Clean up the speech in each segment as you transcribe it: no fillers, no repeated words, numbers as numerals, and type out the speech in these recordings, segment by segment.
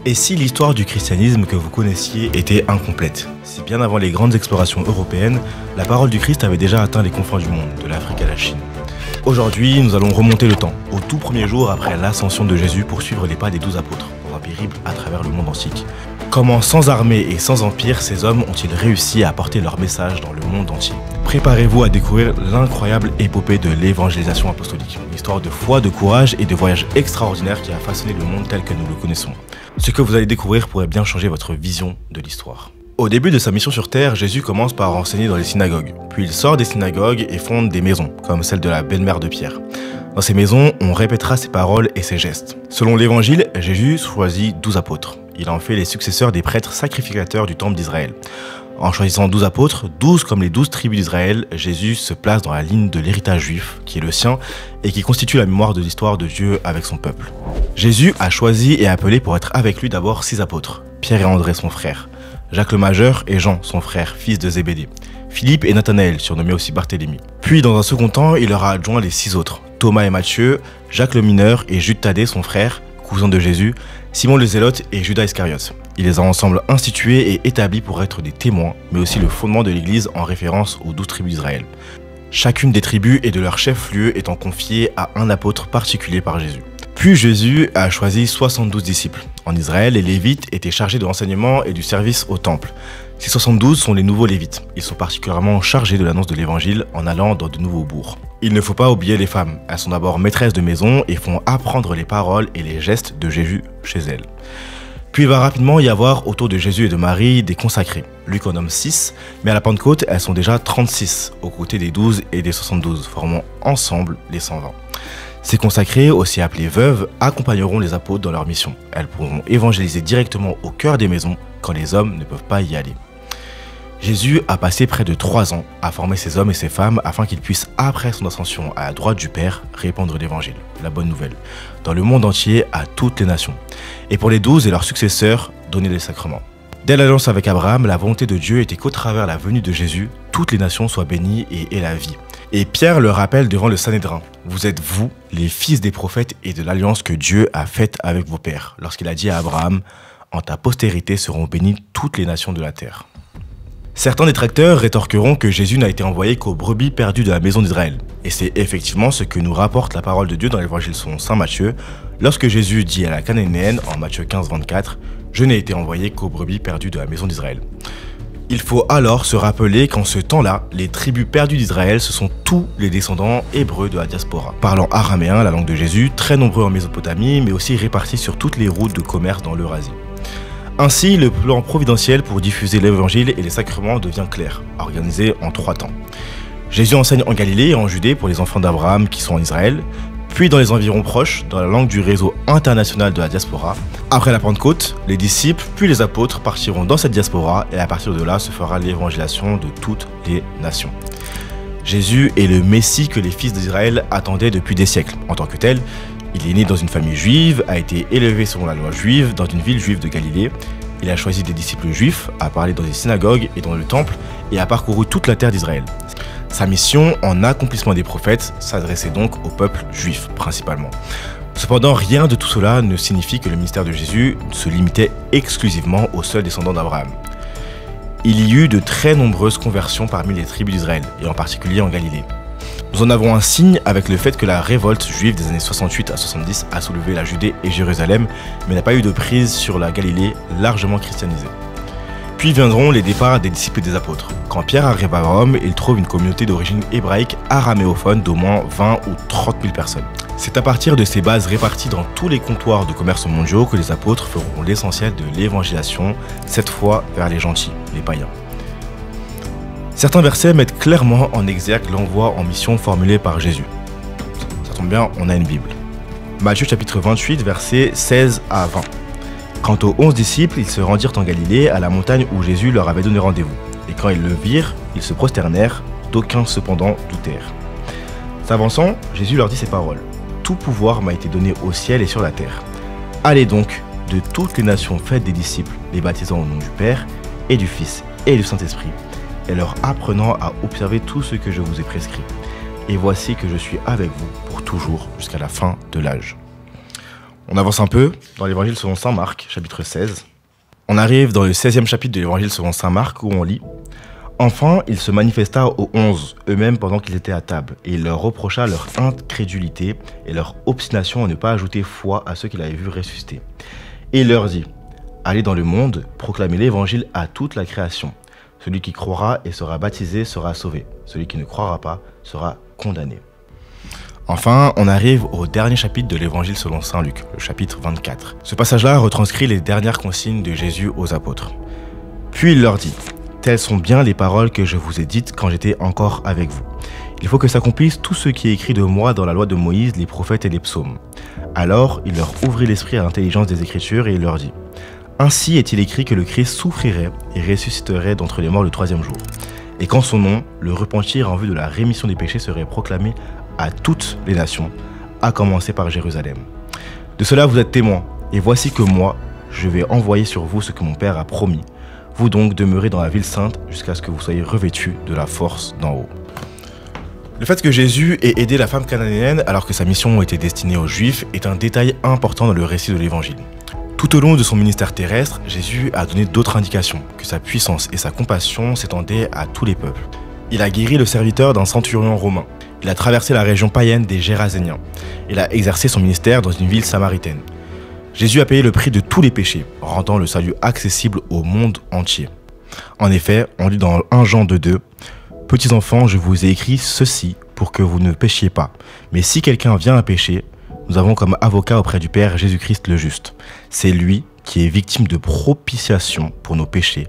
Et si l'histoire du christianisme que vous connaissiez était incomplète? Si bien avant les grandes explorations européennes, la parole du Christ avait déjà atteint les confins du monde, de l'Afrique à la Chine. Aujourd'hui, nous allons remonter le temps, au tout premier jour après l'ascension de Jésus pour suivre les pas des 12 apôtres, dans un périple à travers le monde antique. Comment sans armée et sans empire, ces hommes ont-ils réussi à apporter leur message dans le monde entier? Préparez-vous à découvrir l'incroyable épopée de l'évangélisation apostolique, une histoire de foi, de courage et de voyage extraordinaire qui a façonné le monde tel que nous le connaissons. Ce que vous allez découvrir pourrait bien changer votre vision de l'histoire. Au début de sa mission sur Terre, Jésus commence par enseigner dans les synagogues. Puis il sort des synagogues et fonde des maisons, comme celle de la belle-mère de Pierre. Dans ces maisons, on répétera ses paroles et ses gestes. Selon l'évangile, Jésus choisit 12 apôtres. Il en fait les successeurs des prêtres sacrificateurs du temple d'Israël. En choisissant 12 apôtres, 12 comme les 12 tribus d'Israël, Jésus se place dans la ligne de l'héritage juif, qui est le sien, et qui constitue la mémoire de l'histoire de Dieu avec son peuple. Jésus a choisi et appelé pour être avec lui d'abord 6 apôtres. Pierre et André, son frère. Jacques le Majeur et Jean, son frère, fils de Zébédée. Philippe et Nathanaël, surnommés aussi Barthélemy. Puis dans un second temps, il leur a adjoint les 6 autres. Thomas et Matthieu, Jacques le Mineur et Jude Thaddée, son frère, cousin de Jésus, Simon le Zélote et Judas Iscariote. Il les a ensemble institués et établis pour être des témoins, mais aussi le fondement de l'Église en référence aux 12 tribus d'Israël. Chacune des tribus et de leur chef-lieu étant confiée à un apôtre particulier par Jésus. Puis Jésus a choisi 72 disciples. En Israël, les Lévites étaient chargés de l'enseignement et du service au temple. Ces 72 sont les nouveaux Lévites. Ils sont particulièrement chargés de l'annonce de l'Évangile en allant dans de nouveaux bourgs. Il ne faut pas oublier les femmes. Elles sont d'abord maîtresses de maison et font apprendre les paroles et les gestes de Jésus chez elles. Puis il va rapidement y avoir autour de Jésus et de Marie des consacrés. Luc en nomme 6, mais à la Pentecôte, elles sont déjà 36, aux côtés des 12 et des 72, formant ensemble les 120. Ces consacrées, aussi appelées veuves, accompagneront les apôtres dans leur mission. Elles pourront évangéliser directement au cœur des maisons quand les hommes ne peuvent pas y aller. Jésus a passé près de 3 ans à former ces hommes et ces femmes afin qu'ils puissent, après son ascension à la droite du Père, répandre l'évangile, la bonne nouvelle, dans le monde entier à toutes les nations. Et pour les 12 et leurs successeurs, donner les sacrements. Dès l'alliance avec Abraham, la volonté de Dieu était qu'au travers la venue de Jésus, toutes les nations soient bénies et aient la vie. Et Pierre le rappelle devant le Sanhédrin. Vous êtes vous, les fils des prophètes et de l'alliance que Dieu a faite avec vos pères, lorsqu'il a dit à Abraham, en ta postérité seront bénies toutes les nations de la terre. Certains détracteurs rétorqueront que Jésus n'a été envoyé qu'aux brebis perdues de la maison d'Israël. Et c'est effectivement ce que nous rapporte la parole de Dieu dans l'évangile selon saint Matthieu, lorsque Jésus dit à la Cananéenne en Matthieu 15, 24, « Je n'ai été envoyé qu'aux brebis perdues de la maison d'Israël ». Il faut alors se rappeler qu'en ce temps-là, les tribus perdues d'Israël, ce sont tous les descendants hébreux de la diaspora, parlant araméen, la langue de Jésus, très nombreux en Mésopotamie, mais aussi répartis sur toutes les routes de commerce dans l'Eurasie. Ainsi, le plan providentiel pour diffuser l'évangile et les sacrements devient clair, organisé en 3 temps. Jésus enseigne en Galilée et en Judée pour les enfants d'Abraham qui sont en Israël, puis dans les environs proches, dans la langue du réseau international de la diaspora. Après la Pentecôte, les disciples puis les apôtres partiront dans cette diaspora et à partir de là se fera l'évangélisation de toutes les nations. Jésus est le Messie que les fils d'Israël attendaient depuis des siècles. En tant que tel, il est né dans une famille juive, a été élevé selon la loi juive dans une ville juive de Galilée. Il a choisi des disciples juifs, a parlé dans des synagogues et dans le temple et a parcouru toute la terre d'Israël. Sa mission, en accomplissement des prophètes, s'adressait donc au peuple juif principalement. Cependant, rien de tout cela ne signifie que le ministère de Jésus se limitait exclusivement aux seuls descendants d'Abraham. Il y eut de très nombreuses conversions parmi les tribus d'Israël, et en particulier en Galilée. Nous en avons un signe avec le fait que la révolte juive des années 68 à 70 a soulevé la Judée et Jérusalem, mais n'a pas eu de prise sur la Galilée largement christianisée. Puis viendront les départs des disciples et des apôtres. Quand Pierre arrive à Rome, il trouve une communauté d'origine hébraïque araméophone d'au moins 20 ou 30 000 personnes. C'est à partir de ces bases réparties dans tous les comptoirs de commerce mondiaux que les apôtres feront l'essentiel de l'évangélisation, cette fois vers les gentils, les païens. Certains versets mettent clairement en exergue l'envoi en mission formulé par Jésus. Ça tombe bien, on a une Bible. Matthieu chapitre 28, versets 16 à 20. Quant aux 11 disciples, ils se rendirent en Galilée, à la montagne où Jésus leur avait donné rendez-vous. Et quand ils le virent, ils se prosternèrent, d'aucuns cependant doutèrent. S'avançant, Jésus leur dit ces paroles. « Tout pouvoir m'a été donné au ciel et sur la terre. Allez donc, de toutes les nations faites des disciples, les baptisant au nom du Père, et du Fils, et du Saint-Esprit, et leur apprenant à observer tout ce que je vous ai prescrit. Et voici que je suis avec vous pour toujours jusqu'à la fin de l'âge. » On avance un peu dans l'évangile selon saint Marc, chapitre 16. On arrive dans le 16e chapitre de l'évangile selon saint Marc où on lit « Enfin, il se manifesta aux 11, eux-mêmes pendant qu'ils étaient à table, et il leur reprocha leur incrédulité et leur obstination à ne pas ajouter foi à ceux qu'il avait vus ressusciter. Et il leur dit « Allez dans le monde, proclamez l'évangile à toute la création. Celui qui croira et sera baptisé sera sauvé. Celui qui ne croira pas sera condamné. » Enfin, on arrive au dernier chapitre de l'évangile selon saint Luc, le chapitre 24. Ce passage-là retranscrit les dernières consignes de Jésus aux apôtres. Puis il leur dit « Telles sont bien les paroles que je vous ai dites quand j'étais encore avec vous. Il faut que s'accomplisse tout ce qui est écrit de moi dans la loi de Moïse, les prophètes et les psaumes. » Alors il leur ouvrit l'esprit à l'intelligence des Écritures et il leur dit « Ainsi est-il écrit que le Christ souffrirait et ressusciterait d'entre les morts le 3e jour. Et qu'en son nom, le repentir en vue de la rémission des péchés serait proclamé à toutes les nations, à commencer par Jérusalem. De cela vous êtes témoins, et voici que moi, je vais envoyer sur vous ce que mon Père a promis. Vous donc demeurez dans la ville sainte jusqu'à ce que vous soyez revêtus de la force d'en haut. » Le fait que Jésus ait aidé la femme cananéenne alors que sa mission était destinée aux Juifs est un détail important dans le récit de l'Évangile. Tout au long de son ministère terrestre, Jésus a donné d'autres indications, que sa puissance et sa compassion s'étendaient à tous les peuples. Il a guéri le serviteur d'un centurion romain. Il a traversé la région païenne des Géraséniens. Il a exercé son ministère dans une ville samaritaine. Jésus a payé le prix de tous les péchés, rendant le salut accessible au monde entier. En effet, on lit dans 1 Jean 2:2 « Petits enfants, je vous ai écrit ceci pour que vous ne péchiez pas. Mais si quelqu'un vient à pécher, nous avons comme avocat auprès du Père Jésus-Christ le juste. C'est lui qui est victime de propitiation pour nos péchés,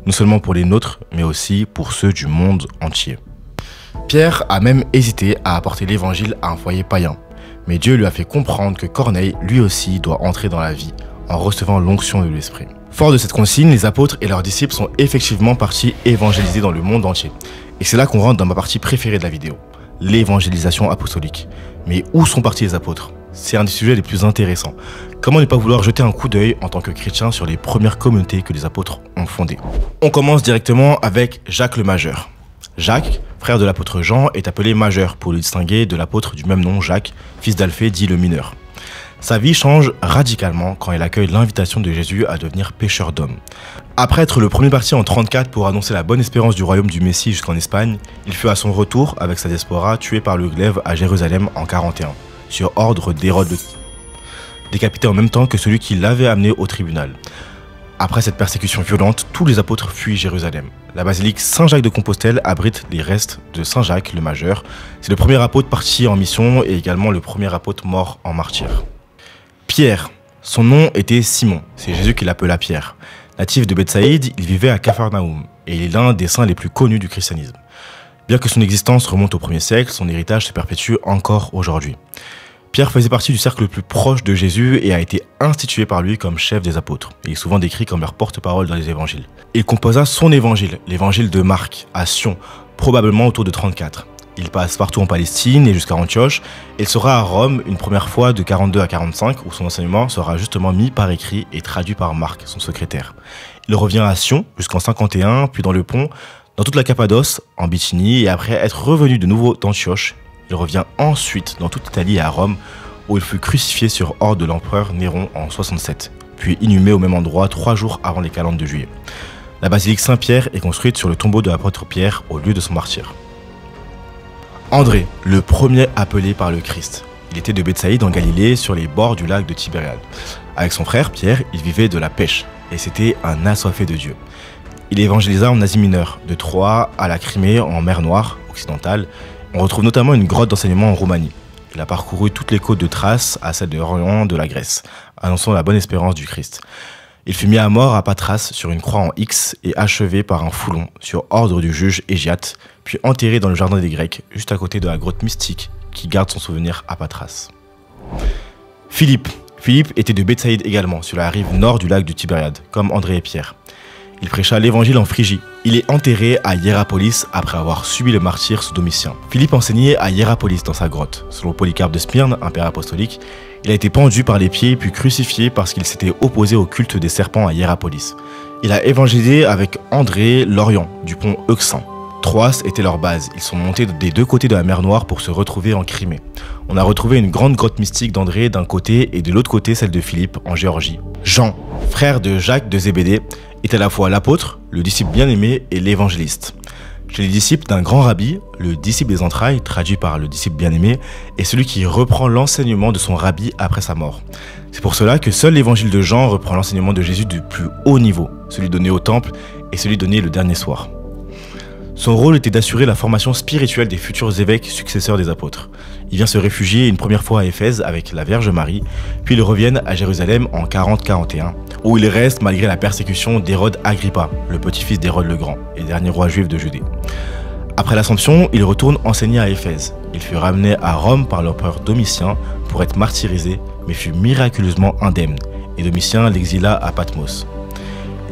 non seulement pour les nôtres, mais aussi pour ceux du monde entier. » Pierre a même hésité à apporter l'évangile à un foyer païen, mais Dieu lui a fait comprendre que Corneille, lui aussi, doit entrer dans la vie en recevant l'onction de l'Esprit. Fort de cette consigne, les apôtres et leurs disciples sont effectivement partis évangéliser dans le monde entier. Et c'est là qu'on rentre dans ma partie préférée de la vidéo, l'évangélisation apostolique. Mais où sont partis les apôtres? C'est un des sujets les plus intéressants. Comment ne pas vouloir jeter un coup d'œil en tant que chrétien sur les premières communautés que les apôtres ont fondées? On commence directement avec Jacques le Majeur. Jacques, frère de l'apôtre Jean, est appelé Majeur pour le distinguer de l'apôtre du même nom, Jacques, fils d'Alphée, dit le mineur. Sa vie change radicalement quand il accueille l'invitation de Jésus à devenir pêcheur d'hommes. Après être le premier parti en 34 pour annoncer la bonne espérance du royaume du Messie jusqu'en Espagne, il fut à son retour, avec sa diaspora, tué par le glaive à Jérusalem en 41, sur ordre d'Hérode, décapité en même temps que celui qui l'avait amené au tribunal. Après cette persécution violente, tous les apôtres fuient Jérusalem. La basilique Saint-Jacques de Compostelle abrite les restes de Saint-Jacques le Majeur. C'est le premier apôtre parti en mission et également le premier apôtre mort en martyr. Pierre, son nom était Simon, c'est Jésus qui l'appela Pierre. Natif de Bethsaïde, il vivait à Capharnaüm et il est l'un des saints les plus connus du christianisme. Bien que son existence remonte au 1er siècle, son héritage se perpétue encore aujourd'hui. Pierre faisait partie du cercle le plus proche de Jésus et a été institué par lui comme chef des apôtres. Il est souvent décrit comme leur porte-parole dans les évangiles. Il composa son évangile, l'évangile de Marc, à Sion, probablement autour de 34. Il passe partout en Palestine et jusqu'à Antioche. Il sera à Rome une première fois de 42 à 45 où son enseignement sera justement mis par écrit et traduit par Marc, son secrétaire. Il revient à Sion jusqu'en 51, puis dans le Pont, dans toute la Cappadoce, en Bithynie et après être revenu de nouveau d'Antioche, il revient ensuite dans toute l'Italie et à Rome, où il fut crucifié sur ordre de l'empereur Néron en 67, puis inhumé au même endroit 3 jours avant les calendes de juillet. La basilique Saint-Pierre est construite sur le tombeau de l'apôtre Pierre au lieu de son martyre. André, le premier appelé par le Christ. Il était de Bethsaïde en Galilée, sur les bords du lac de Tibériade. Avec son frère Pierre, il vivait de la pêche, et c'était un assoiffé de Dieu. Il évangélisa en Asie mineure, de Troie à la Crimée en mer Noire occidentale. On retrouve notamment une grotte d'enseignement en Roumanie. Il a parcouru toutes les côtes de Thrace à celle de Orient de la Grèce, annonçant la bonne espérance du Christ. Il fut mis à mort à Patras sur une croix en X et achevé par un foulon sur ordre du juge Hégiate, puis enterré dans le jardin des Grecs, juste à côté de la grotte mystique qui garde son souvenir à Patras. Philippe était de Bethsaïde également, sur la rive nord du lac du Tibériade, comme André et Pierre. Il prêcha l'évangile en Phrygie. Il est enterré à Hiérapolis après avoir subi le martyre sous Domitien. Philippe enseignait à Hiérapolis dans sa grotte. Selon Polycarpe de Smyrne, un père apostolique, il a été pendu par les pieds puis crucifié parce qu'il s'était opposé au culte des serpents à Hiérapolis. Il a évangélisé avec André Lorian du pont Euxin. Troas était leur base. Ils sont montés des deux côtés de la mer Noire pour se retrouver en Crimée. On a retrouvé une grande grotte mystique d'André d'un côté et de l'autre côté celle de Philippe en Géorgie. Jean, frère de Jacques de Zébédée, est à la fois l'apôtre, le disciple bien-aimé et l'évangéliste. Chez les disciples d'un grand rabbi, le disciple des entrailles, traduit par le disciple bien-aimé, est celui qui reprend l'enseignement de son rabbi après sa mort. C'est pour cela que seul l'évangile de Jean reprend l'enseignement de Jésus du plus haut niveau, celui donné au temple et celui donné le dernier soir. Son rôle était d'assurer la formation spirituelle des futurs évêques successeurs des apôtres. Il vient se réfugier une première fois à Éphèse avec la Vierge Marie, puis ils reviennent à Jérusalem en 40-41, où il reste malgré la persécution d'Hérode Agrippa, le petit-fils d'Hérode le Grand et dernier roi juif de Judée. Après l'Assomption, il retourne enseigner à Éphèse. Il fut ramené à Rome par l'empereur Domitien pour être martyrisé, mais fut miraculeusement indemne, et Domitien l'exila à Patmos.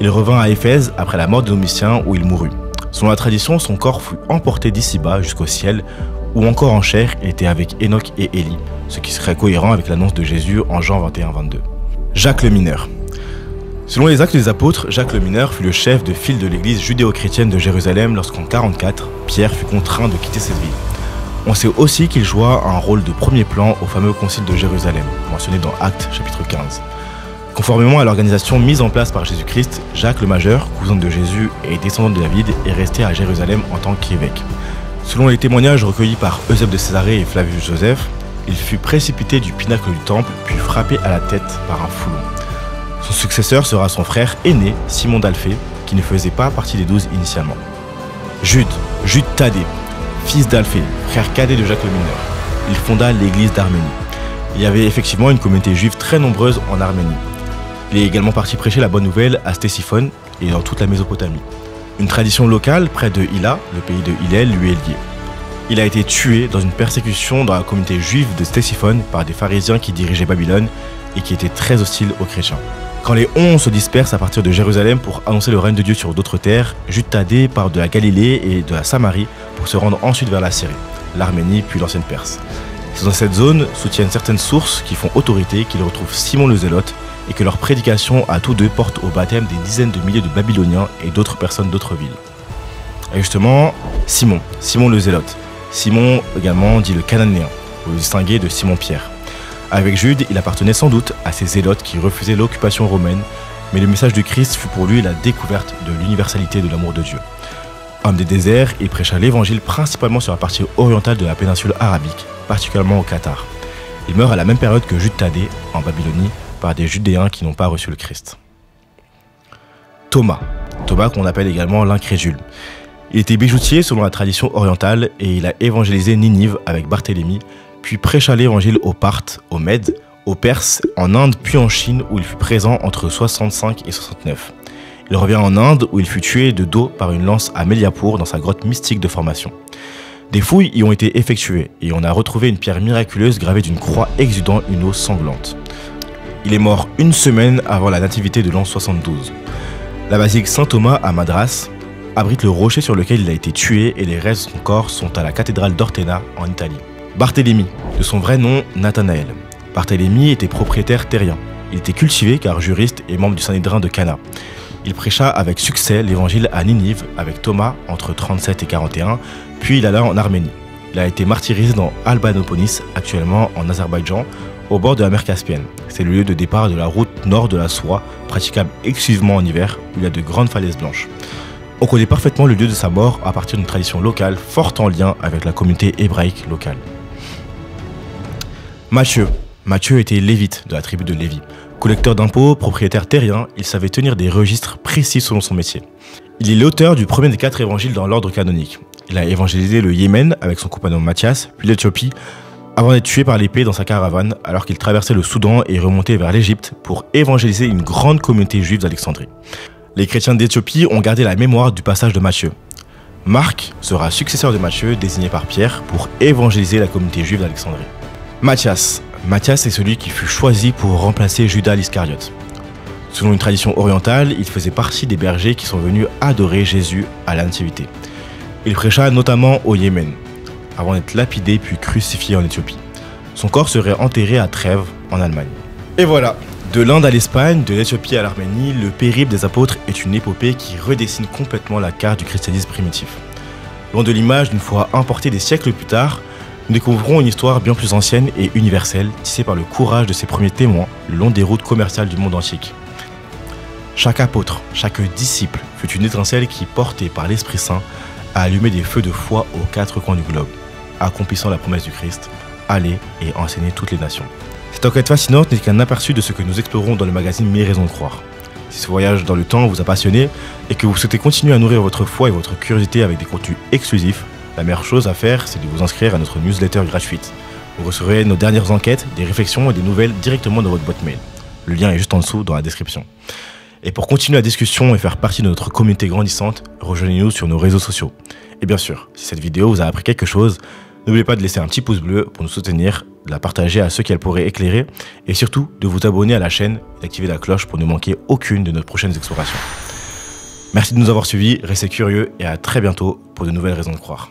Il revint à Éphèse après la mort de Domitien où il mourut. Selon la tradition, son corps fut emporté d'ici-bas jusqu'au ciel, où encore en chair, il était avec Enoch et Élie, ce qui serait cohérent avec l'annonce de Jésus en Jean 21-22. Jacques le Mineur. Selon les Actes des Apôtres, Jacques le Mineur fut le chef de file de l'église judéo-chrétienne de Jérusalem lorsqu'en 44, Pierre fut contraint de quitter cette ville. On sait aussi qu'il joua un rôle de premier plan au fameux concile de Jérusalem, mentionné dans Actes chapitre 15. Conformément à l'organisation mise en place par Jésus-Christ, Jacques le Majeur, cousin de Jésus et descendant de David, est resté à Jérusalem en tant qu'évêque. Selon les témoignages recueillis par Eusèbe de Césarée et Flavius Joseph, il fut précipité du pinacle du temple puis frappé à la tête par un foulon. Son successeur sera son frère aîné, Simon d'Alphée, qui ne faisait pas partie des 12 initialement. Jude Thaddée, fils d'Alphée, frère cadet de Jacques le Mineur. Il fonda l'église d'Arménie. Il y avait effectivement une communauté juive très nombreuse en Arménie. Il est également parti prêcher la bonne nouvelle à Ctésiphone et dans toute la Mésopotamie. Une tradition locale près de Hilla, le pays de Hillel, lui est liée. Il a été tué dans une persécution dans la communauté juive de Ctésiphone par des pharisiens qui dirigeaient Babylone et qui étaient très hostiles aux chrétiens. Quand les 11 se dispersent à partir de Jérusalem pour annoncer le règne de Dieu sur d'autres terres, Jude Thaddée part de la Galilée et de la Samarie pour se rendre ensuite vers la Syrie, l'Arménie puis l'ancienne Perse. C'est dans cette zone, soutiennent certaines sources qui font autorité, qu'ils retrouvent Simon le Zélote et que leur prédication à tous deux porte au baptême des dizaines de milliers de Babyloniens et d'autres personnes d'autres villes. Et justement, Simon le Zélote. Simon également dit le Cananéen, pour le distinguer de Simon-Pierre. Avec Jude, il appartenait sans doute à ces zélotes qui refusaient l'occupation romaine, mais le message du Christ fut pour lui la découverte de l'universalité de l'amour de Dieu. Homme des déserts, il prêcha l'évangile principalement sur la partie orientale de la péninsule arabique, particulièrement au Qatar. Il meurt à la même période que Jude Thaddée, en Babylonie, par des Judéens qui n'ont pas reçu le Christ. Thomas qu'on appelle également l'incrédule. Il était bijoutier selon la tradition orientale et il a évangélisé Ninive avec Barthélemy, puis prêcha l'évangile aux Parthes, aux Mèdes, aux Perses, en Inde puis en Chine où il fut présent entre 65 et 69. Il revient en Inde où il fut tué de dos par une lance à Melyapur dans sa grotte mystique de formation. Des fouilles y ont été effectuées et on a retrouvé une pierre miraculeuse gravée d'une croix exudant une eau sanglante. Il est mort une semaine avant la nativité de l'an 72. La basilique Saint-Thomas à Madras abrite le rocher sur lequel il a été tué et les restes de son corps sont à la cathédrale d'Ortena en Italie. Barthélemy, de son vrai nom Nathanaël. Barthélemy était propriétaire terrien. Il était cultivé car juriste et membre du Sanhédrin de Cana. Il prêcha avec succès l'évangile à Ninive avec Thomas entre 37 et 41, puis il alla en Arménie. Il a été martyrisé dans Albanopolis, actuellement en Azerbaïdjan, au bord de la mer Caspienne. C'est le lieu de départ de la route nord de la soie, praticable exclusivement en hiver, où il y a de grandes falaises blanches. On connaît parfaitement le lieu de sa mort à partir d'une tradition locale forte en lien avec la communauté hébraïque locale. Matthieu était lévite de la tribu de Lévi. Collecteur d'impôts, propriétaire terrien, il savait tenir des registres précis selon son métier. Il est l'auteur du premier des 4 évangiles dans l'ordre canonique. Il a évangélisé le Yémen avec son compagnon Matthias, puis l'Éthiopie, avant d'être tué par l'épée dans sa caravane alors qu'il traversait le Soudan et remontait vers l'Égypte pour évangéliser une grande communauté juive d'Alexandrie. Les chrétiens d'Éthiopie ont gardé la mémoire du passage de Matthieu. Marc sera successeur de Matthieu, désigné par Pierre pour évangéliser la communauté juive d'Alexandrie. Matthias est celui qui fut choisi pour remplacer Judas l'Iscariote. Selon une tradition orientale, il faisait partie des bergers qui sont venus adorer Jésus à la Nativité. Il prêcha notamment au Yémen, avant d'être lapidé puis crucifié en Éthiopie. Son corps serait enterré à Trèves, en Allemagne. Et voilà, de l'Inde à l'Espagne, de l'Éthiopie à l'Arménie, le périple des apôtres est une épopée qui redessine complètement la carte du christianisme primitif. Loin de l'image d'une foi importée des siècles plus tard, nous découvrons une histoire bien plus ancienne et universelle, tissée par le courage de ses premiers témoins le long des routes commerciales du monde antique. Chaque apôtre, chaque disciple fut une étincelle qui, portée par l'Esprit Saint, a allumé des feux de foi aux quatre coins du globe, accomplissant la promesse du Christ, aller et enseigner toutes les nations. Cette enquête fascinante n'est qu'un aperçu de ce que nous explorons dans le magazine 1000 raisons de croire. Si ce voyage dans le temps vous a passionné et que vous souhaitez continuer à nourrir votre foi et votre curiosité avec des contenus exclusifs, la meilleure chose à faire, c'est de vous inscrire à notre newsletter gratuite. Vous recevrez nos dernières enquêtes, des réflexions et des nouvelles directement dans votre boîte mail. Le lien est juste en dessous dans la description. Et pour continuer la discussion et faire partie de notre communauté grandissante, rejoignez-nous sur nos réseaux sociaux. Et bien sûr, si cette vidéo vous a appris quelque chose, n'oubliez pas de laisser un petit pouce bleu pour nous soutenir, de la partager à ceux qu'elle pourrait éclairer et surtout de vous abonner à la chaîne et d'activer la cloche pour ne manquer aucune de nos prochaines explorations. Merci de nous avoir suivis, restez curieux et à très bientôt pour de nouvelles raisons de croire.